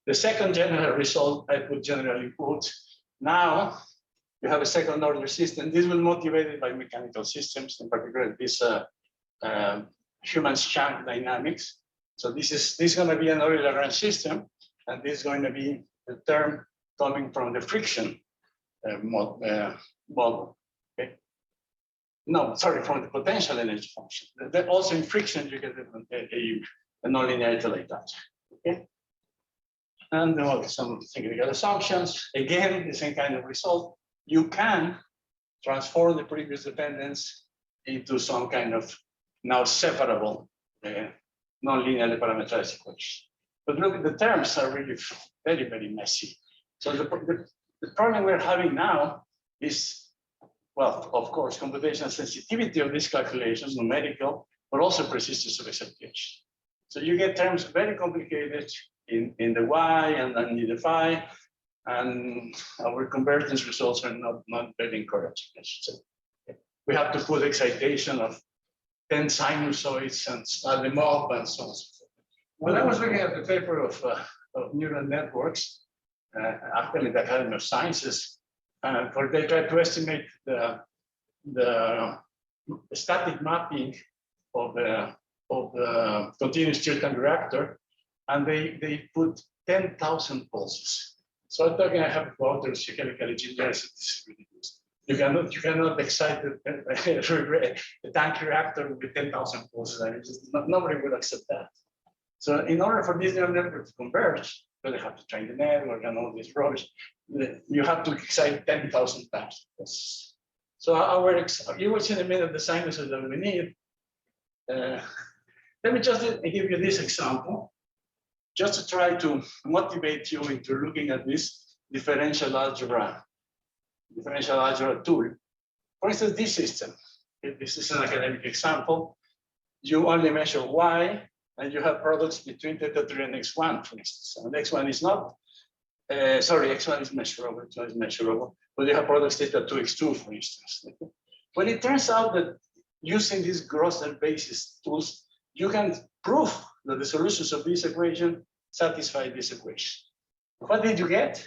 The second general result I would generally put, now you have a second order system. This will be motivated by mechanical systems, in particular this human shank dynamics. So this is going to be an Euler-Lagrange system, and this is going to be the term coming from the friction model. Okay? No, sorry, from the potential energy function. Also in friction, you get a nonlinearity like that. Okay? And some technical assumptions. Again, the same kind of result. You can transform the previous dependence into some kind of now separable non-linearly parameterized equation. But look, the terms are really very, very messy. So the problem we're having now is, well, of course, computational sensitivity of these calculations, numerical, but also persistence of excitation. So you get terms very complicated in the Y and then in the phi, and our convergence results are not very encouraging, I should say. We have to put excitation of 10 sinusoids and add them up and so on. When I was looking at the paper of neural networks, actually the Academy of Sciences, where they tried to estimate the static mapping of the continuous tilt-time reactor, and they put 10,000 pulses. So I'm talking, I have daughters, chemical engineers, this is ridiculous. You cannot excite a tank reactor with 10,000 pulses. I mean, nobody would accept that. So in order for this neural network to converge, but they have to train the network and all this rubbish, you have to excite 10,000 times. So you will see in a minute the sinuses that we need. Let me just give you this example, just to try to motivate you into looking at this differential algebra tool. For instance, this system, this is an academic example. You only measure Y, and you have products between θ3 and x1, for instance. And x1 is not, x1 is measurable, x1 is measurable, but you have products θ2, x2, for instance. But it turns out that using these Grosser basis tools, you can prove that the solutions of this equation satisfy this equation. What did you get?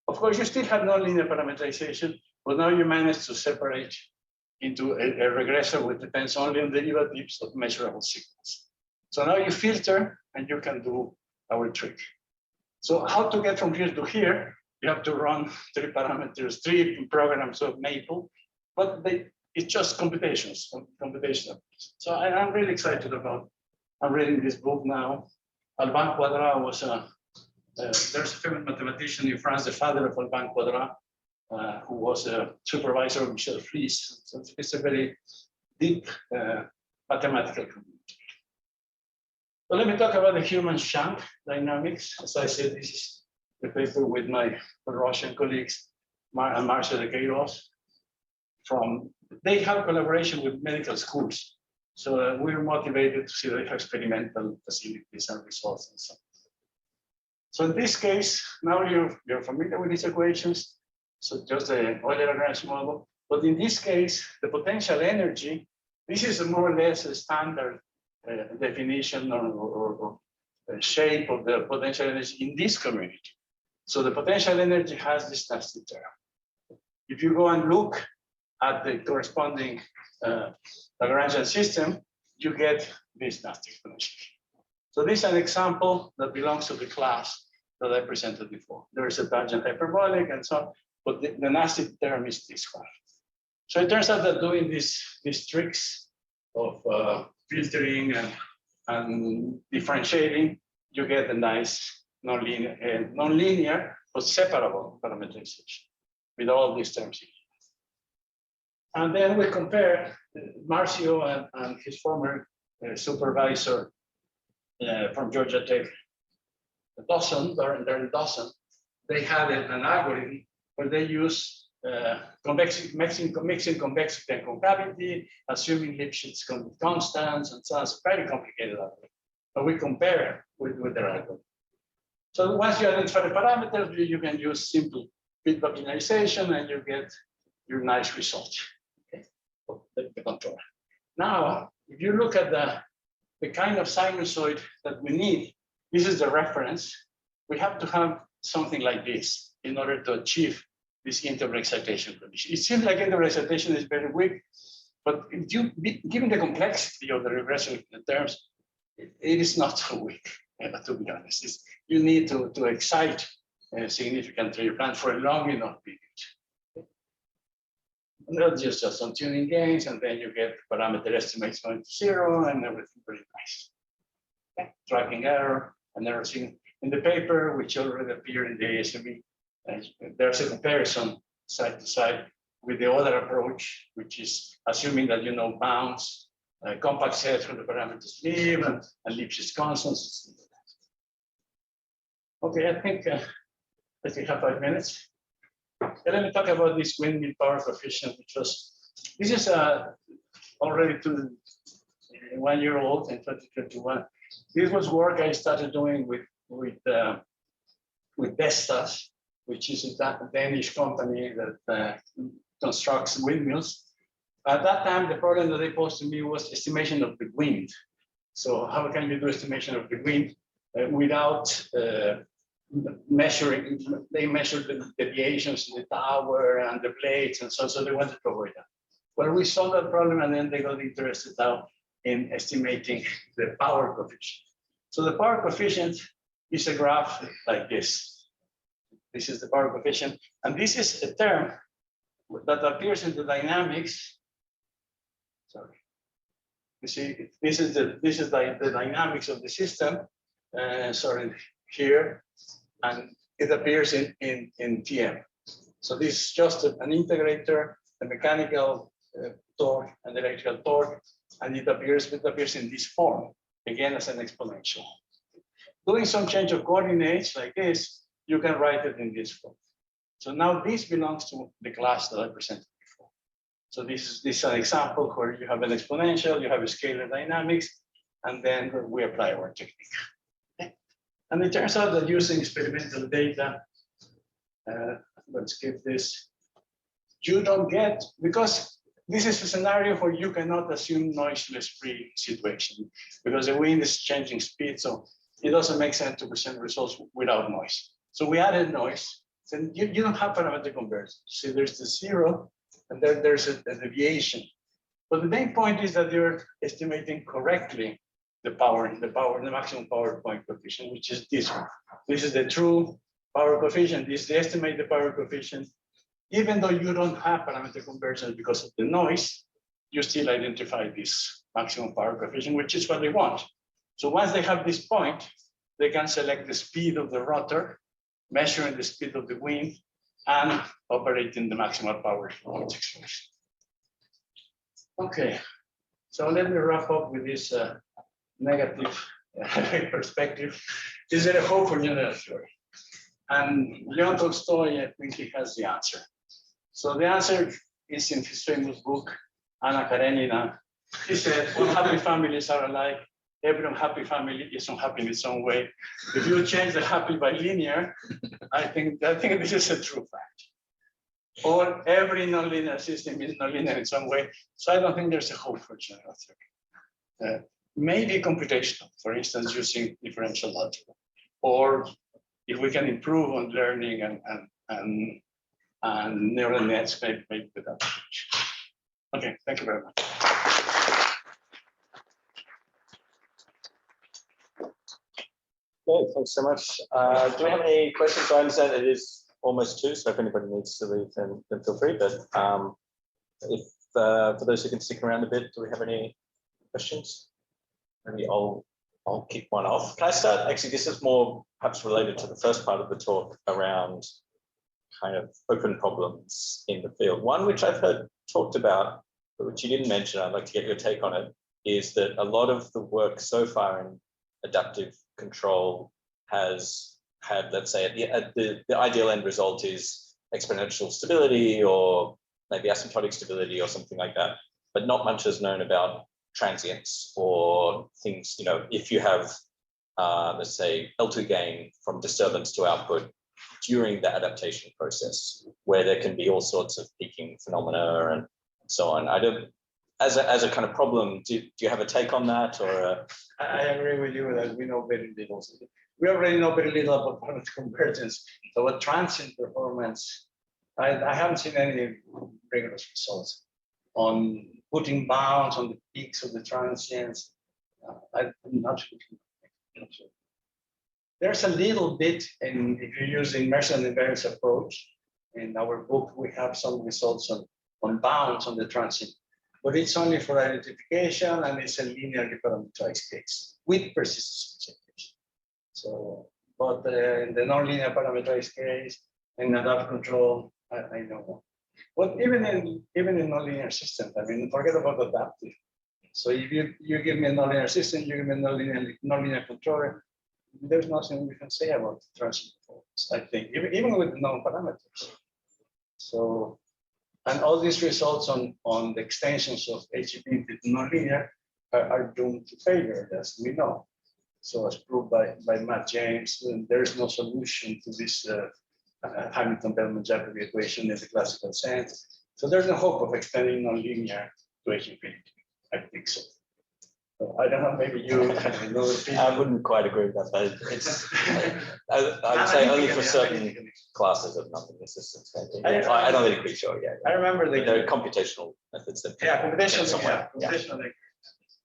Of course, you still have nonlinear parameterization, but now you manage to separate into a regressor which depends only on derivatives of measurable signals. So now you filter and you can do our trick. So how to get from here to here? You have to run 3 parameters, 3 programs of Maple, but it's just computational. So I'm really excited about, I'm reading this book now. Alban Quadrat was there's a famous mathematician in France, the father of Alban Quadrat, who was a supervisor of Michel Fries. So it's a very deep mathematical community. So let me talk about the human shank dynamics. As I said, this is the paper with my Russian colleagues, Marcia de Queiroz. They have collaboration with medical schools. So we're motivated to see the experimental facilities and results and so on. So in this case, now you're familiar with these equations. So just the Euler-Lagrange model. But in this case, the potential energy, this is a more or less a standard definition or shape of the potential energy in this community. So the potential energy has this nasty term. If you go and look at the corresponding Lagrangian system, you get this nasty exponential. So this is an example that belongs to the class that I presented before. There is a tangent hyperbolic and so on, but the nasty term is this one. So it turns out that doing these tricks of filtering and differentiating, you get a nice nonlinear but separable parameterization with all these terms here. And then we compare Marcio and his former supervisor from Georgia Tech, Darren Dawson. They had an algorithm where they use mixing convexity and concavity, assuming Lipschitz constants, and so on. It's a very complicated algorithm. But we compare with their algorithm. So once you identify the parameters, you can use simple feedback linearization and you get your nice result. Okay, the control. Now, if you look at the kind of sinusoid that we need, this is the reference. We have to have something like this in order to achieve this interval excitation condition. It seems like interval excitation is very weak, but given the complexity of the regression terms, it is not so weak, to be honest. You need to excite significantly your plan for a long enough period. And that's just some tuning gains, and then you get parameter estimates going to 0 and everything very nice. Okay. Tracking error and everything. In the paper, which already appeared in the ASME, there's a comparison side to side with the other approach, which is assuming that you know bounds, compact sets where the parameters live, and Lipschitz constants. Okay, I think let's have 5 minutes. Let me talk about this windmill power coefficient, this is already 1 year old in 2021. This was work I started doing with Vestas, which is a Danish company that constructs windmills. At that time, the problem that they posed to me was estimation of the wind. So how can you do estimation of the wind without measuring? They measured the deviations in the tower and the blades and so they wanted to avoid that. Well, we solved that problem and then they got interested now in estimating the power coefficient. So the power coefficient is a graph like this. This is the power coefficient, and this is a term that appears in the dynamics. Sorry. You see, this is the dynamics of the system. Sorry, here, and it appears in TM. So this is just an integrator, the mechanical torque and electrical torque, and it appears in this form, again as an exponential. Doing some change of coordinates like this, you can write it in this form. So now this belongs to the class that I presented before. So this is an example where you have an exponential, you have a scalar dynamics, and then we apply our technique. Okay. And it turns out that using experimental data, let's give this, you don't get, because this is a scenario where you cannot assume noiseless free situation because the wind is changing speed. So it doesn't make sense to present results without noise. So we added noise. Then you don't have parametric convergence. See, there's the zero, and then there's a deviation. But the main point is that you're estimating correctly the maximum power point coefficient, which is this one. This is the true power coefficient. This is the estimated power coefficient. Even though you don't have parametric convergence because of the noise, you still identify this maximum power coefficient, which is what they want. So once they have this point, they can select the speed of the rotor, measuring the speed of the wind, and operating the maximal power point expression. Okay, so let me wrap up with this negative perspective. Is there a hope for general theory? And Leon Tolstoy, I think he has the answer. So the answer is in his famous book, Anna Karenina. He said, unhappy families are alike. Every unhappy family is unhappy in its own way. If you change the happy by linear, I think this is a true fact. Or every nonlinear system is nonlinear in its own way. So I don't think there's a hope for general theory. Maybe computational, for instance, using differential algebra. Or if we can improve on learning and neural nets, maybe with that. Okay, thank you very much. Okay, thanks so much. Do we have any questions? I understand it is almost 2, so if anybody needs to leave, then feel free. But if for those who can stick around a bit, do we have any questions? Maybe I'll kick one off. Can I start? Actually, this is more perhaps related to the first part of the talk around kind of open problems in the field. One which I've heard talked about, but which you didn't mention, I'd like to get your take on it, is that a lot of the work so far in adaptive control has had, let's say, the ideal end result is exponential stability or maybe asymptotic stability or something like that, but not much is known about transients or things, you know, if you have, let's say, L2 gain from disturbance to output during the adaptation process, where there can be all sorts of peaking phenomena and so on. I don't, as a kind of problem, do you have a take on that? Or I agree with you that we know very little. We already know very little about parametric convergence. So what transient performance, I haven't seen any rigorous results on putting bounds on the peaks of the transients. I'm not sure. There's a little bit, and if you're using Mersenne invariance approach, in our book, we have some results on bounds on the transient, but it's only for identification and it's a linearly parameterized case with persistence specification. So, but in the nonlinear parameterized case, in adaptive control, I know. But even in nonlinear systems, I mean, forget about adaptive. So if you give me a nonlinear system, you give me a nonlinear controller, there's nothing we can say about transient performance, I think, even with the known parameters. So, and all these results on the extensions of HEP to nonlinear are doomed to failure, as we know. So as proved by Matt James, there is no solution to this Hamilton-Bellman-Jacobi equation in the classical sense. So there's no hope of extending nonlinear to H infinity. I think so. So I don't know, maybe you have another opinion. I wouldn't quite agree with that, but it's, I would say only for certain classes of nonlinear systems. I don't think we're sure yet. I remember there are computational methods that computational somewhere.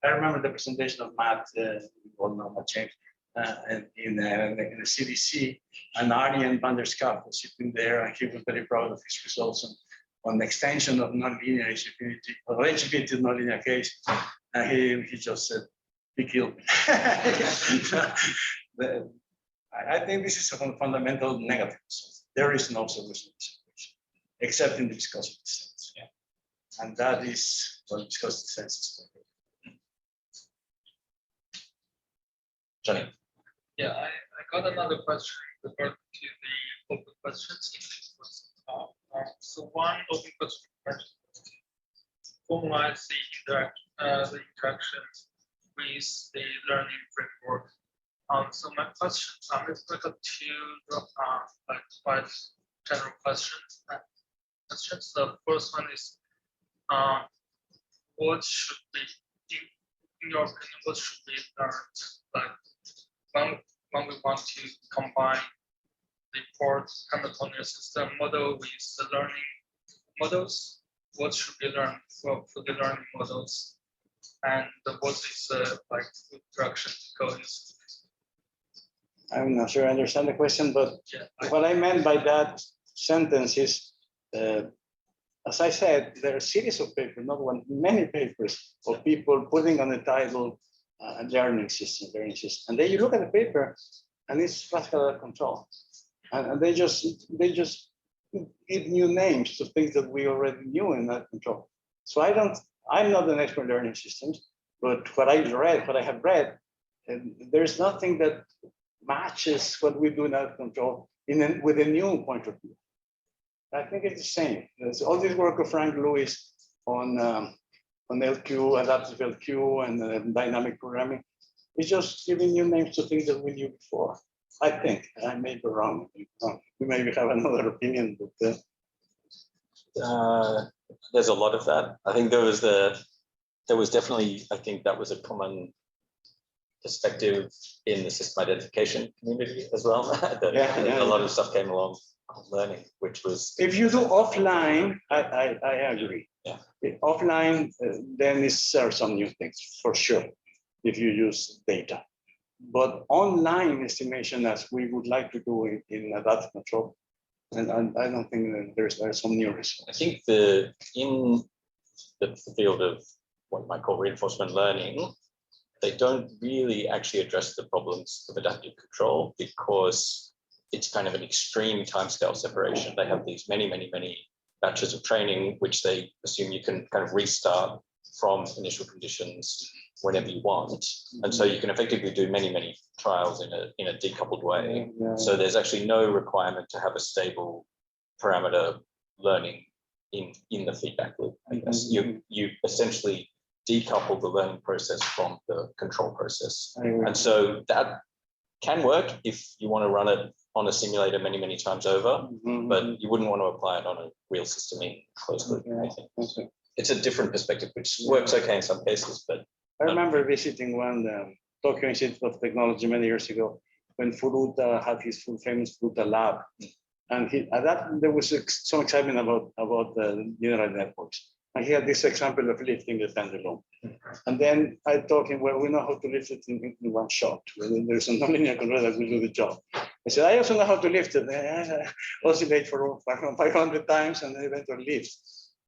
I remember the presentation of Matt, well, not Matt James, and in the CDC, and Arjen van der Schaaf was sitting there, and he was very proud of his results on the extension of nonlinear H infinity, or H infinity nonlinear case. And he just said, he killed me. I think this is a fundamental negative. There is no solution to this equation, except in the viscosity sense. Yeah. And that is what viscosity sense is. Johnny. Yeah, I got another question regarding to the open questions. So one open question formalize the interaction with the learning framework. So my questions, I've got two like quite general questions. The first one is, what should be, in your opinion, what should be learned? Like when we want to combine the port Hamiltonian system model with the learning models, what should be learned for the learning models, and what is like the direction to go in? I'm not sure I understand the question, but yeah, what I meant by that sentence is, as I said, there are a series of papers, not one, many papers of people putting on the title learning system, and then you look at the paper, and it's classical out of control, and they just give new names to things that we already knew in that control. So I'm not an expert in learning systems, but what I have read, there's nothing that matches what we do in out of control with a new point of view. I think it's the same. There's all this work of Frank Lewis on LQ, adaptive LQ, and dynamic programming. It's just giving new names to things that we knew before. I think I may be wrong. We maybe have another opinion, but there's a lot of that. I think there was definitely, I think that was a common perspective in the system identification community as well. A lot of stuff came along on learning, which was. If you do offline, I agree. Yeah. If offline, then there are some new things for sure, if you use data. But online estimation, as we would like to do in adaptive control, and I don't think that there's some new results. I think in the field of what you might call reinforcement learning, they don't really actually address the problems of adaptive control because it's kind of an extreme timescale separation. They have these many batches of training, which they assume you can kind of restart from initial conditions whenever you want. And so you can effectively do many trials in a decoupled way. Yeah. So there's actually no requirement to have a stable parameter learning in the feedback loop. I guess you essentially decouple the learning process from the control process. And so that can work if you want to run it on a simulator many times over, but you wouldn't want to apply it on a real system in closed loop. I think. It's a different perspective, which works okay in some cases, but. I remember visiting one Tokyo Institute of Technology many years ago when Furuta had his famous Furuta lab, and there was some excitement about the neural networks. And he had this example of lifting the pendulum. And then I told him, well, we know how to lift it in one shot. There's a nonlinear control that will do the job. I said, I also know how to lift it. Oscillate for 500 times and then eventually lift,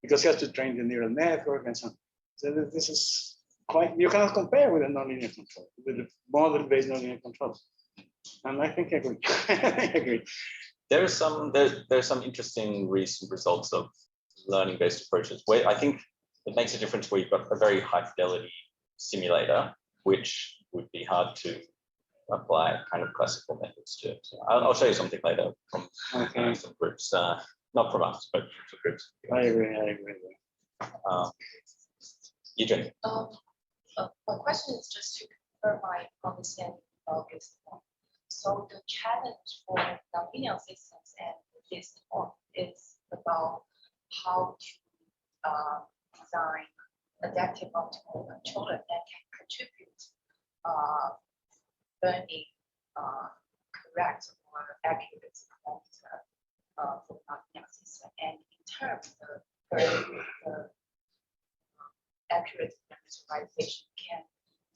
because he has to train the neural network and so on. So this is quite, you cannot compare with a nonlinear control, with the model-based nonlinear control. And I think I agree. I agree. There's some interesting recent results of learning-based approaches where I think it makes a difference where you've got a very high fidelity simulator, which would be hard to apply kind of classical methods to. So I'll show you something later from some groups, not from us, but from groups. I agree. Eugene. My question is just to confirm my understanding this point. So the challenge for nonlinear systems and this talk is about how to design adaptive optimal controller that can contribute learning correct or accurate parameter for nonlinear system, and in terms of the accurate parameterization can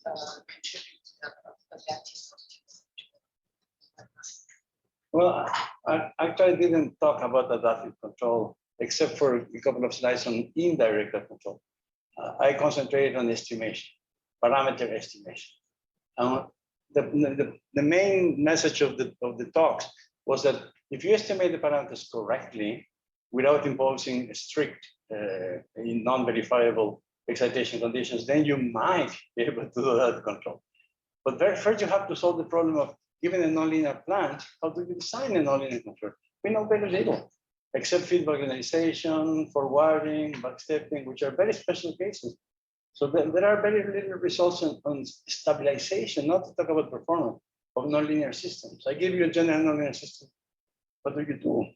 contribute to the adaptive optimal control. Well, I actually didn't talk about adaptive control except for a couple of slides on indirect control. I concentrated on estimation, parameter estimation. The main message of the talks was that if you estimate the parameters correctly, without imposing strict non-verifiable excitation conditions, then you might be able to do that control. But first you have to solve the problem of, given a nonlinear plant, how do you design a nonlinear controller? We know very little, except feedback linearization, forwarding, backstepping, which are very special cases. So there are very little results on stabilization, not to talk about performance of nonlinear systems. I give you a general nonlinear system. What do you do?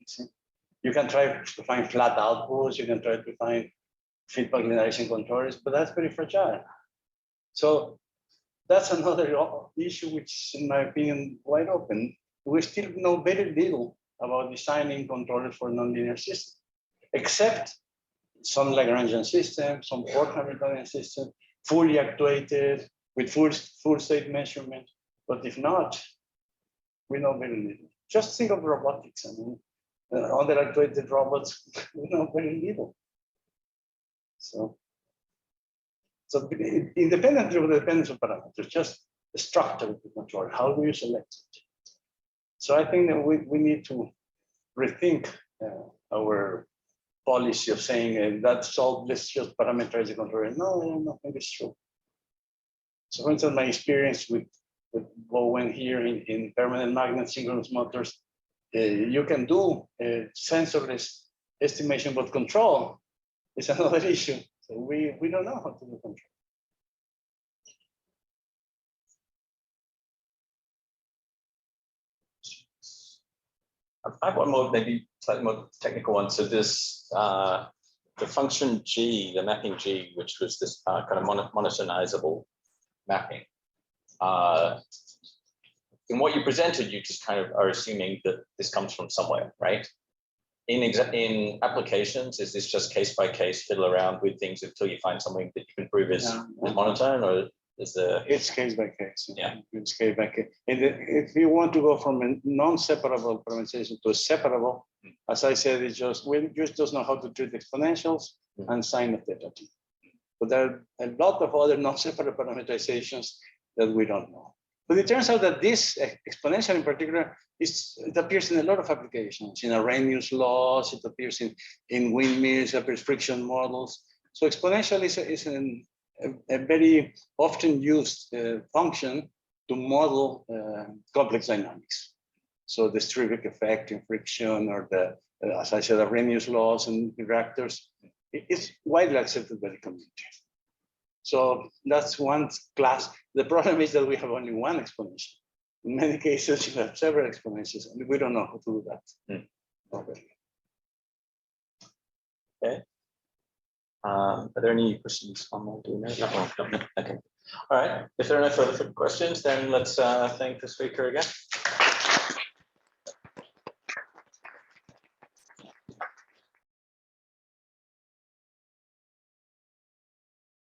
You can try to find flat outputs, you can try to find feedback linearization controllers, but that's very fragile. So that's another issue which, in my opinion, wide open. We still know very little about designing controllers for nonlinear systems, except some Lagrangian systems, some Ford Hamiltonian systems, fully actuated with full state measurement. But if not, we know very little. Just think of robotics. I mean, under-actuated robots, we know very little. So independently of the dependence of parameters, just the structure of the controller, how do you select it? So I think that we need to rethink our policy of saying that's all, let's just parameterize the controller. No, I don't think it's true. So for instance, my experience with Bowen here in permanent magnet synchronous motors, you can do sensorless estimation, but control is another issue. So we don't know how to do control. I have one more, maybe slightly more technical one. So this, the function G, the mapping G, which was this kind of monotonizable mapping. In what you presented, you just kind of are assuming that this comes from somewhere, right? In applications, is this just case by case, fiddle around with things until you find something that you can prove is monotone, or is there? It's case by case. Yeah, it's case by case. And if you want to go from a non-separable parameterization to a separable, as I said, it's just we just don't know how to treat exponentials and sine of theta t. But there are a lot of other non-separable parameterizations that we don't know. But it turns out that this exponential in particular, it appears in a lot of applications, in Arrenhius laws, it appears in windmills, it appears friction models. So exponential is a very often used function to model complex dynamics. So the Strivic effect in friction, or the, as I said, Arrenhius laws and reactors, it's widely accepted by the community. So that's one class. The problem is that we have only one exponential. In many cases, you have several exponentials, and we don't know how to do that. Okay. Are there any questions on that? No. Okay. All right. If there are no further questions, then let's thank the speaker again.